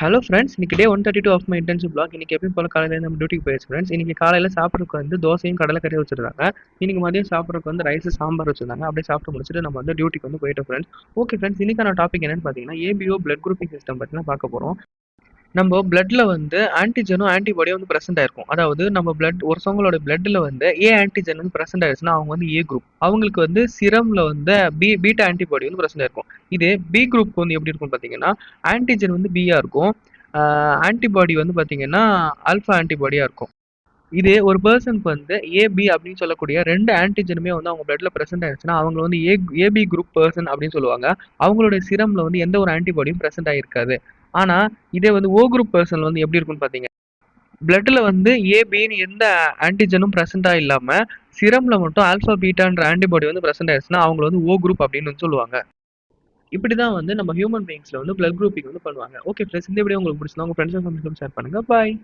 Hello friends, இன்னைக்கு டே 132 of my internship black. இன்னைக்கு எப்பயும் போல காலையில நம்ம டியூட்டிக்கு போயிடுச்சு ஃப்ரெண்ட்ஸ். இன்னைக்கு காலையில சாப்பிட்றதுக்கு வந்து தோசையும் கடலைக்கறியும் வச்சிருந்தாங்க. இன்னைக்கு மதியம் சாப்பிட்றதுக்கு வந்து ரைஸ் சாம்பார் வச்சிருந்தாங்க. அப்படியே சாப்பிட்டு முடிச்சுட்டு நம்ம வந்து டியூட்டிக்கு வந்து போயிட்டோம் ஃப்ரெண்ட்ஸ். ஓகே ஃப்ரெண்ட்ஸ், இன்னைக்கான டாபிக் என்னன்னு பார்த்தீங்கன்னா ஏபிஓ பிளட் குரூப்பிங் சிஸ்டம் பற்றி தான் பார்க்க போகிறோம். நம்ம பிளட்ல வந்து ஆன்டிஜனும் ஆன்டிபாடியும் வந்து பிரசன்ட் ஆயிருக்கும். அதாவது நம்ம பிளட் ஒருத்தவங்களோட பிளட்ல வந்து ஏ ஆன்டிஜன் வந்து பிரசன்ட் ஆயிருச்சுன்னா அவங்க வந்து ஏ குரூப். அவங்களுக்கு வந்து சிரம்ல வந்து பீட்டா ஆன்டிபாடி வந்து பிரசன்ட் ஆயிருக்கும். இதே பி குரூப் வந்து எப்படி இருக்கும் பார்த்தீங்கன்னா ஆன்டிஜன் வந்து பியா இருக்கும். ஆன்டிபாடி வந்து பார்த்தீங்கன்னா ஆல்ஃபா ஆன்டிபாடியா இருக்கும். இதே ஒரு பர்சனுக்கு வந்து ஏபி அப்படின்னு சொல்லக்கூடிய ரெண்டு ஆன்டிஜனுமே வந்து அவங்க பிளட்ல பிரசன்ட் ஆயிருச்சுன்னா அவங்க வந்து ஏபி குரூப் பர்சன் அப்படின்னு சொல்லுவாங்க. அவங்களுடைய சிரம்ல வந்து எந்த ஒரு ஆன்டிபாடியும் பிரசன்ட் ஆயிருக்காது. ஆனா இதே வந்து ஓ குரூப் பர்சன் வந்து எப்படி இருக்கும்னு பாத்தீங்க, பிளட்ல வந்து ஏபின்னு எந்த ஆன்டிஜனும் பிரசண்டா இல்லாம சிரம்ல மட்டும் ஆல்பா பீட்டான்ற ஆன்டிபாடி வந்து பிரசன்ட் ஆயிருச்சுன்னா அவங்க வந்து ஓ குரூப் அப்படின்னு வந்து சொல்லுவாங்க. இப்படிதான் வந்து நம்ம ஹியூமன் பீயிங்ஸ்ல வந்து பிளட் குரூப்பிங் வந்து பண்ணுவாங்க. ஓகே ஃப்ரெண்ட்ஸ், இந்த வீடியோ உங்களுக்கு பிடிச்சிருந்தா உங்க ஃப்ரெண்ட்ஸ் ஷேர் பண்ணுங்க. பாய்.